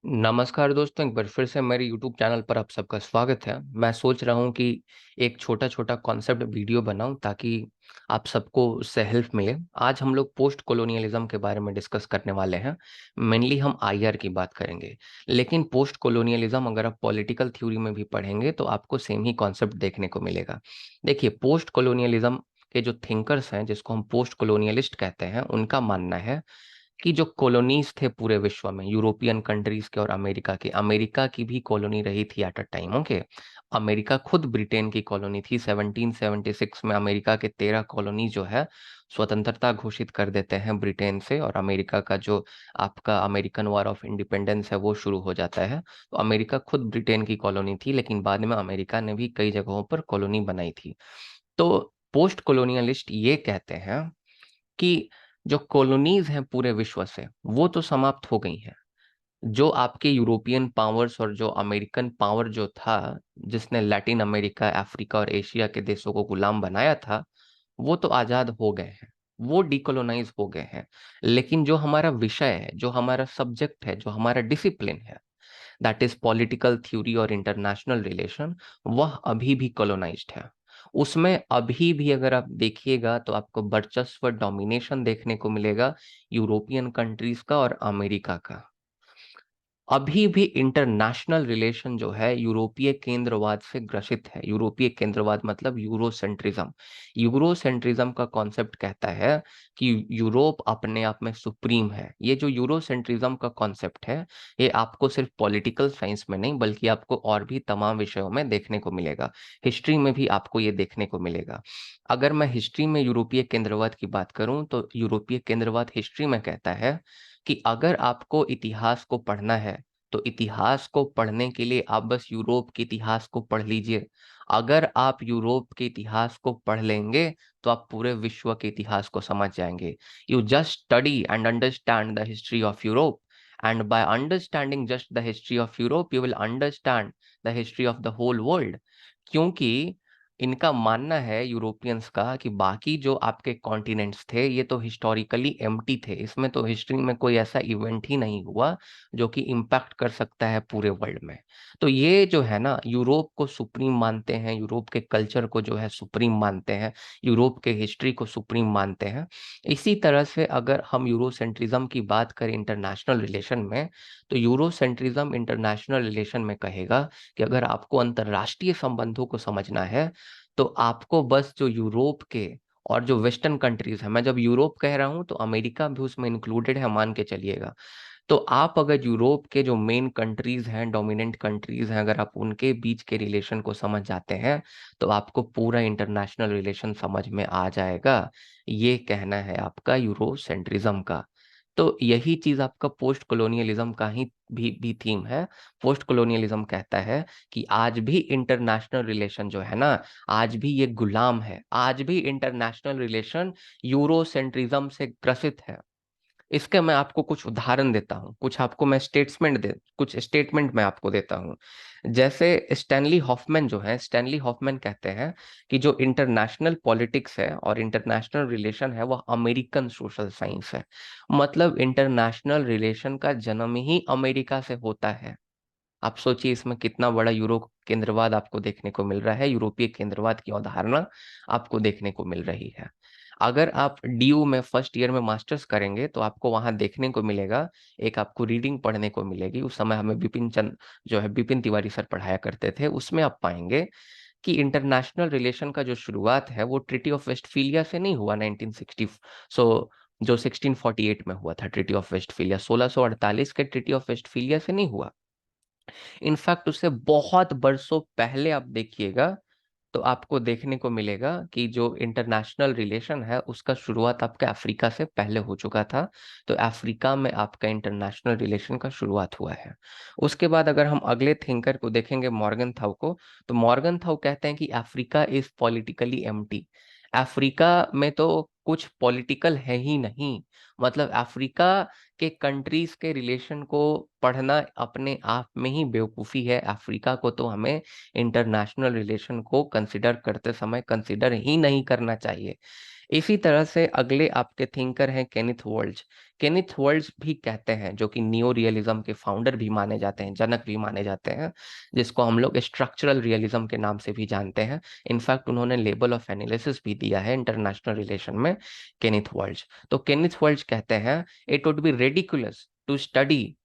नमस्कार दोस्तों, एक बार फिर से मेरे YouTube चैनल पर आप सबका स्वागत है। मैं सोच रहा हूँ कि एक छोटा छोटा कॉन्सेप्ट वीडियो बनाऊं ताकि आप सबको उससे हेल्प मिले। आज हम लोग पोस्ट कॉलोनियलिज्म के बारे में डिस्कस करने वाले हैं। मेनली हम आईआर की बात करेंगे, लेकिन पोस्ट कॉलोनियलिज्म अगर आप पॉलिटिकल थ्योरी में भी पढ़ेंगे तो आपको सेम ही कॉन्सेप्ट देखने को मिलेगा। देखिए, पोस्ट कॉलोनियलिज्म के जो थिंकर्स हैं, जिसको हम पोस्ट कॉलोनियलिस्ट कहते हैं, उनका मानना है कि जो कॉलोनीज थे पूरे विश्व में, यूरोपियन कंट्रीज के और अमेरिका के, अमेरिका की भी कॉलोनी रही थी at a time. Okay, America खुद ब्रिटेन की कॉलोनी थी। 1776 में अमेरिका के 13 कॉलोनी जो है स्वतंत्रता घोषित कर देते हैं ब्रिटेन से, और अमेरिका का जो आपका अमेरिकन वॉर ऑफ इंडिपेंडेंस है वो शुरू हो जाता है। तो अमेरिका खुद ब्रिटेन की कॉलोनी थी, लेकिन बाद में अमेरिका ने भी कई जगहों पर कॉलोनी बनाई थी। तो पोस्ट कॉलोनियलिस्ट ये कहते हैं कि जो कॉलोनीज हैं पूरे विश्व से, वो तो समाप्त हो गई हैं। जो आपके यूरोपियन पावर्स और जो अमेरिकन पावर जो था, जिसने लैटिन अमेरिका, अफ्रीका और एशिया के देशों को गुलाम बनाया था, वो तो आजाद हो गए हैं, वो डीकोलोनाइज हो गए हैं। लेकिन जो हमारा विषय है, जो हमारा सब्जेक्ट है, जो हमारा डिसिप्लिन है, दैट इज पॉलिटिकल थ्योरी और इंटरनेशनल रिलेशन, वह अभी भी कॉलोनाइज्ड है। उसमें अभी भी अगर आप देखिएगा तो आपको वर्चस्व, डोमिनेशन देखने को मिलेगा यूरोपियन कंट्रीज का और अमेरिका का। अभी भी इंटरनेशनल रिलेशन जो है यूरोपीय केंद्रवाद से ग्रसित है। यूरोपीय केंद्रवाद मतलब यूरोसेंट्रिज्म। यूरोसेंट्रिज्म का कॉन्सेप्ट कहता है कि यूरोप अपने आप में सुप्रीम है। ये जो यूरोसेंट्रिज्म का कॉन्सेप्ट है, ये आपको सिर्फ पॉलिटिकल साइंस में नहीं बल्कि आपको और भी तमाम विषयों में देखने को मिलेगा। हिस्ट्री में भी आपको ये देखने को मिलेगा। अगर मैं हिस्ट्री में यूरोपीय केंद्रवाद की बात करूं तो यूरोपीय केंद्रवाद हिस्ट्री में कहता है कि अगर आपको इतिहास को पढ़ना है तो इतिहास को पढ़ने के लिए आप बस यूरोप के इतिहास को पढ़ लीजिए। अगर आप यूरोप के इतिहास को पढ़ लेंगे तो आप पूरे विश्व के इतिहास को समझ जाएंगे। You just study and understand the history of Europe, and by understanding just the history of Europe you will understand the history of the whole world. क्योंकि इनका मानना है यूरोपियंस का कि बाकी जो आपके कॉन्टिनेंट्स थे ये तो हिस्टोरिकली एम्प्टी थे, इसमें तो हिस्ट्री में कोई ऐसा इवेंट ही नहीं हुआ जो कि इम्पैक्ट कर सकता है पूरे वर्ल्ड में। तो ये जो है ना, यूरोप को सुप्रीम मानते हैं, यूरोप के कल्चर को जो है सुप्रीम मानते हैं, यूरोप के हिस्ट्री को सुप्रीम मानते हैं। इसी तरह से अगर हम यूरोसेंट्रिज्म की बात करें इंटरनेशनल रिलेशन में, तो यूरोसेंट्रिज्म इंटरनेशनल रिलेशन में कहेगा कि अगर आपको अंतर्राष्ट्रीय संबंधों को समझना है तो आपको बस जो यूरोप के और जो वेस्टर्न कंट्रीज है, मैं जब यूरोप कह रहा हूं तो अमेरिका भी उसमें इंक्लूडेड है, मान के चलिएगा। तो आप अगर यूरोप के जो मेन कंट्रीज हैं, डोमिनेंट कंट्रीज हैं, अगर आप उनके बीच के रिलेशन को समझ जाते हैं तो आपको पूरा इंटरनेशनल रिलेशन समझ में आ जाएगा। ये कहना है आपका यूरोसेंट्रिज्म का। तो यही चीज आपका पोस्ट कॉलोनियलिज्म का ही भी थीम है। पोस्ट कॉलोनियलिज्म कहता है कि आज भी इंटरनेशनल रिलेशन जो है ना, आज भी ये गुलाम है, आज भी इंटरनेशनल रिलेशन यूरोसेंट्रिज्म से ग्रसित है। इसके मैं आपको कुछ उदाहरण देता हूँ, कुछ स्टेटमेंट मैं आपको देता हूँ। जैसे स्टैनली हॉफमैन जो है, स्टैनली हॉफमैन कहते हैं कि जो इंटरनेशनल पॉलिटिक्स है और इंटरनेशनल रिलेशन है वह अमेरिकन सोशल साइंस है। मतलब इंटरनेशनल रिलेशन का जन्म ही अमेरिका से होता है। आप सोचिए इसमें कितना बड़ा यूरो केंद्रवाद आपको देखने को मिल रहा है, यूरोपीय केंद्रवाद की अवधारणा आपको देखने को मिल रही है। अगर आप डीयू में फर्स्ट ईयर में मास्टर्स करेंगे तो आपको वहां देखने को मिलेगा, एक आपको रीडिंग पढ़ने को मिलेगी। उस समय हमें बिपिन चंद जो है, बिपिन तिवारी सर पढ़ाया करते थे। उसमें आप पाएंगे कि इंटरनेशनल रिलेशन का जो शुरुआत है वो ट्रीटी ऑफ वेस्टफीलिया से नहीं हुआ 1960। सो जो 1648 में हुआ था ट्रीटी ऑफ वेस्टफीलिया, 1648 के ट्रीटी ऑफ वेस्टफीलिया से नहीं हुआ। इनफैक्ट उससे बहुत बरसों पहले आप देखिएगा तो आपको देखने को मिलेगा कि जो इंटरनेशनल रिलेशन है उसका शुरुआत आपके अफ्रीका से पहले हो चुका था। तो अफ्रीका में आपका इंटरनेशनल रिलेशन का शुरुआत हुआ है। उसके बाद अगर हम अगले थिंकर को देखेंगे, मॉर्गन थाउ को, तो मॉर्गन थाउ कहते हैं कि Africa is politically empty. Africa में तो कुछ पॉलिटिकल है ही नहीं। मतलब अफ्रीका के कंट्रीज के रिलेशन को पढ़ना अपने आप में ही बेवकूफ़ी है। अफ्रीका को तो हमें इंटरनेशनल रिलेशन को कंसिडर करते समय कंसिडर ही नहीं करना चाहिए। इसी तरह से अगले आपके थिंकर हैं केनिथ वर्ल्ज। केनिथ वर्ल्ज भी कहते हैं, जो कि नियो रियलिज्म के फाउंडर भी माने जाते हैं, जनक भी माने जाते हैं, जिसको हम लोग स्ट्रक्चरल रियलिज्म के नाम से भी जानते हैं। इनफैक्ट उन्होंने लेबल ऑफ एनालिसिस भी दिया है इंटरनेशनल रिलेशन में, केनिथ वर्ल्ज। तो केनिथ वर्ल्ज कहते हैं it would be ridiculous to study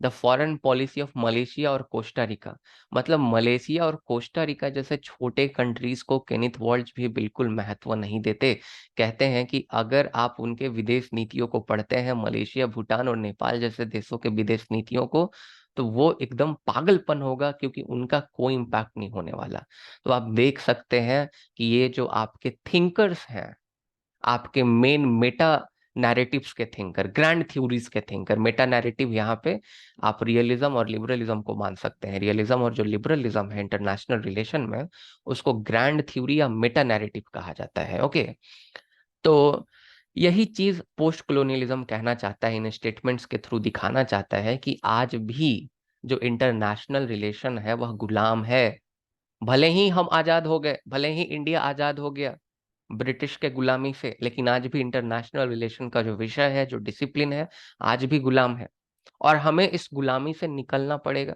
the foreign policy of Malaysia और कोस्टारिका। मतलब मलेशिया और कोस्टारिका जैसे छोटे कंट्रीज को केनिथ वॉल्ज भी बिल्कुल महत्व नहीं देते। कहते हैं कि अगर आप उनके विदेश नीतियों को पढ़ते हैं, मलेशिया, भूटान और नेपाल जैसे देशों के विदेश नीतियों को, तो वो एकदम पागलपन होगा, क्योंकि उनका कोई इम्पैक्ट नहीं होने वाला। तो आप देख सकते हैं कि ये जो आपके थिंकर्स हैं, आपके मेन मेटा नैरेटिव्स के थिंकर, ग्रैंड थ्योरीज के थिंकर, मेटा नैरेटिव यहाँ पे आप रियलिज्म और लिबरलिज्म को मान सकते हैं। रियलिज्म और जो लिबरलिज्म है इंटरनेशनल रिलेशन में, उसको ग्रैंड थ्योरी या मेटा नैरेटिव कहा जाता है। ओके, तो यही चीज पोस्ट कॉलोनियलिज्म कहना चाहता है, इन स्टेटमेंट्स के थ्रू दिखाना चाहता है कि आज भी जो इंटरनेशनल रिलेशन है वह गुलाम है। भले ही हम आजाद हो गए, भले ही इंडिया आजाद हो गया ब्रिटिश के गुलामी से, लेकिन आज भी इंटरनेशनल रिलेशन का जो विषय है, जो डिसिप्लिन है, आज भी गुलाम है। और हमें इस गुलामी से निकलना पड़ेगा,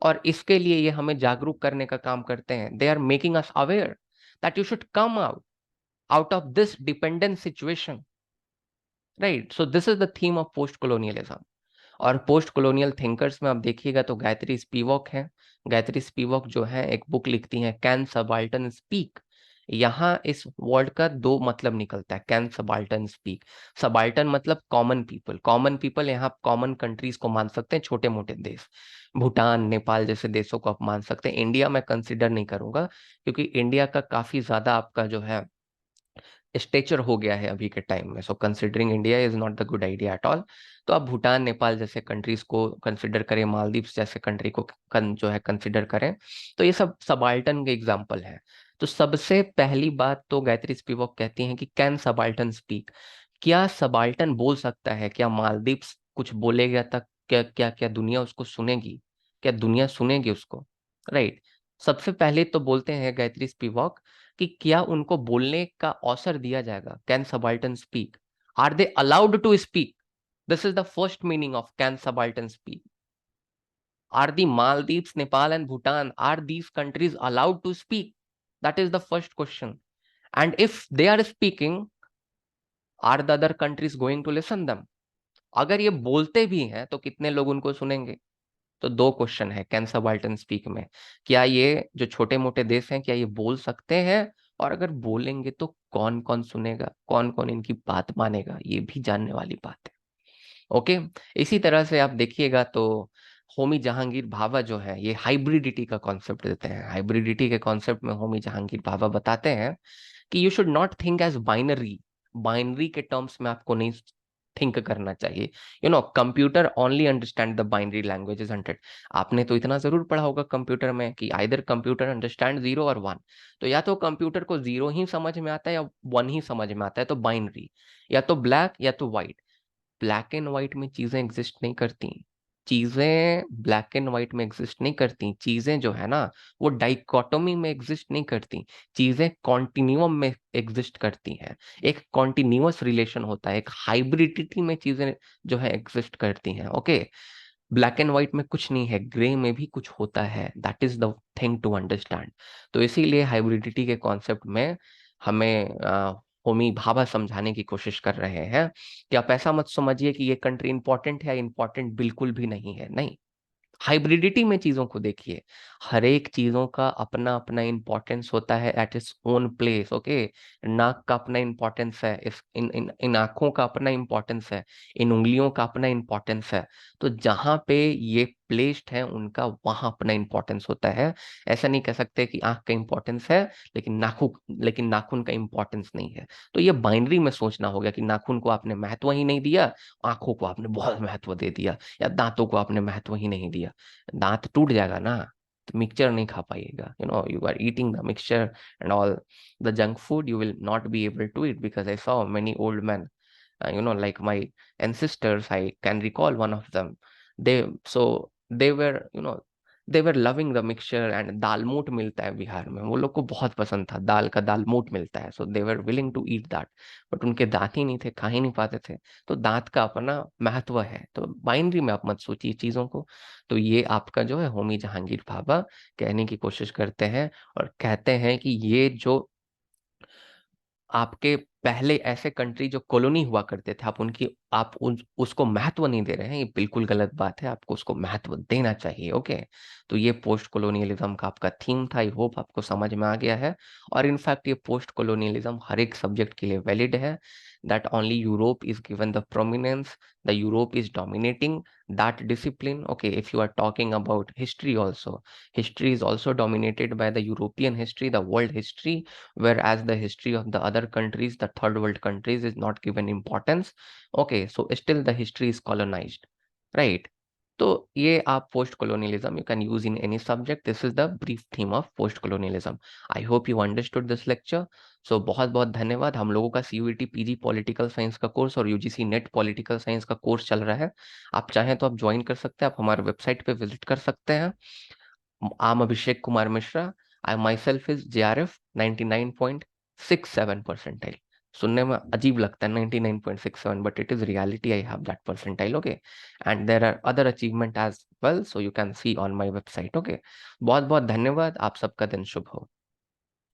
और इसके लिए ये हमें जागरूक करने का काम करते हैं। They are making us aware that you should come out of this dependent situation, right? So this is the theme of post colonialism. और पोस्ट कॉलोनियल थिंकर्स में आप देखिएगा तो गायत्री स्पिवक है। गायत्री स्पिवक जो है एक बुक लिखती हैं, कैन सबाल्टन स्पीक। यहाँ इस वर्ड का दो मतलब निकलता है, कैन सबाल्टन स्पीक। सबाल्टन मतलब कॉमन पीपल, कॉमन पीपल यहाँ कॉमन कंट्रीज को मान सकते हैं, छोटे मोटे देश, भूटान, नेपाल जैसे देशों को आप मान सकते हैं। इंडिया में कंसिडर नहीं करूंगा, क्योंकि इंडिया का काफी ज्यादा आपका जो है स्टेचर हो गया है अभी के टाइम में। So considering India is not the good idea at all. तो आप भूटान, नेपाल जैसे कंट्रीज को कंसिडर करें, मालदीव्स जैसे कंट्री को जो है कंसिडर करें। तो ये सब सबाल्टन के एग्जाम्पल है। तो सबसे पहली बात तो गायत्री स्पिवक कहती हैं कि कैन सबाल्टन स्पीक। क्या सबाल्टन बोल सकता है? क्या मालदीव्स कुछ बोलेगा तक? क्या क्या क्या दुनिया उसको सुनेगी? क्या दुनिया सुनेगी उसको? राइट। सबसे पहले तो बोलते हैं गायत्री स्पिवक कि क्या उनको बोलने का अवसर दिया जाएगा? Can subaltern speak? Are they allowed to speak? This is the first meaning of can subaltern speak. Are the Maldives, Nepal and Bhutan, are these countries allowed to speak? That is the first question. And if they are speaking, are the other countries going to listen them? अगर ये बोलते भी हैं तो कितने लोग उनको सुनेंगे? तो दो क्वेश्चन है कैन सबाल्टन स्पीक में। क्या ये जो छोटे मोटे देश हैं, क्या ये बोल सकते हैं? और अगर बोलेंगे तो कौन कौन सुनेगा, कौन कौन इनकी बात मानेगा? ये भी जानने वाली बात है। ओके, इसी तरह से आप देखिएगा तो होमी जहांगीर भाभा जो है, ये हाइब्रिडिटी का कॉन्सेप्ट देते हैं। हाइब्रिडिटी के कॉन्सेप्ट में होमी जहांगीर भाभा बताते हैं कि you should not think as binary. Binary के टर्म्स में आपको नहीं थिंक करना चाहिए। Computer only understand the binary language is 100। आपने तो इतना जरूर पढ़ा होगा कंप्यूटर में कि आइदर कंप्यूटर अंडरस्टैंड 0 और 1। तो या तो कंप्यूटर को 0 ही समझ में आता है या 1 ही समझ में आता है, तो बाइनरी। या तो ब्लैक या तो व्हाइट। ब्लैक एंड व्हाइट में चीजें एग्जिस्ट नहीं करती। चीजें ब्लैक एंड व्हाइट में एग्जिस्ट नहीं करती। चीजें जो है ना, वो डाइकोटोमी में एग्जिस्ट नहीं करती। चीजें कॉन्टिन्यूअम में एग्जिस्ट करती हैं। एक कॉन्टिन्यूअस रिलेशन होता है, एक हाइब्रिडिटी में चीजें जो है एग्जिस्ट करती हैं। ओके, ब्लैक एंड व्हाइट में कुछ नहीं है, ग्रे में भी कुछ होता है। That is the thing to understand. तो इसीलिए हाइब्रिडिटी के कॉन्सेप्ट में हमें होमी भाभा समझाने की कोशिश कर रहे हैं कि आप ऐसा मत समझिए कि ये कंट्री इंपॉर्टेंट है, इंपॉर्टेंट बिल्कुल भी नहीं है। नहीं, हाइब्रिडिटी में चीजों को देखिए। हर एक चीजों का अपना अपना इंपॉर्टेंस होता है at its own place. Okay, नाक का अपना इंपॉर्टेंस है, इस इन इन इन आंखों का अपना इंपॉर्टेंस है, इन उंगलियों का अपना इंपॉर्टेंस है। तो जहां पे ये प्लेस्ड है उनका वहां अपना इंपॉर्टेंस होता है। ऐसा नहीं कह सकते कि आंख का इंपॉर्टेंस है लेकिन नाखून का इंपॉर्टेंस नहीं है। तो ये बाइनरी में सोचना होगा कि नाखून को आपने महत्व ही नहीं दिया, आंखों को आपने बहुत महत्व दे दिया, या दांतों को आपने महत्व ही नहीं दिया। दांत टूट जाएगा ना, तो मिक्सचर नहीं खा पाइएगा। You are eating the mixture and all the junk food, you will not be able to eat, because I saw many old man, like my ancestors, I can recall one of them. They so they were they were loving the mixture and दालमोट मिलता है बिहार में, वो लोग को बहुत पसंद था, दाल का दालमोट मिलता है, so they were willing to eat that. But उनके दांत ही नहीं थे, खा ही नहीं पाते थे। तो दांत का अपना महत्व है, तो बाइनरी में आप मत सोचिए चीज़ों को। तो ये आपका जो है होमी जहांगीर भाभा कहने की कोशिश करते हैं, और कहते हैं कि ये जो आपके पहले ऐसे कंट्री जो कॉलोनी हुआ करते थे, उसको महत्व नहीं दे रहे हैं, ये बिल्कुल गलत बात है, आपको उसको महत्व देना चाहिए। ओके, तो ये पोस्ट कॉलोनियलिज्म का आपका थीम था, आई होप आपको समझ में आ गया है। और इनफैक्ट ये पोस्ट कॉलोनियलिज्म हर एक सब्जेक्ट के लिए वैलिड है, that only Europe is given the prominence, the Europe is dominating that discipline. Okay, if you are talking about history also, history is also dominated by the European history, the world history, whereas the history of the other countries, the third world countries, is not given importance. Okay, so still the history is colonized, right? तो ये आप post colonialism you can use in any subject. This is the brief theme of post colonialism. I hope you understood this lecture. So बहुत बहुत धन्यवाद। हम लोगों का CUET PG political science का कोर्स और UGC नेट पॉलिटिकल साइंस का course चल रहा है। आप चाहें तो आप ज्वाइन कर सकते हैं, आप हमारे वेबसाइट पे विजिट कर सकते हैं। I'm Abhishek Kumar Mishra. I myself is JRF 99.67 percentile. सुनने में अजीब लगता है 99.67, but it is reality. I have that percentile. Okay, and there are other achievement as well, so you can see on my website. Okay, बहुत बहुत धन्यवाद। आप सबका दिन शुभ हो।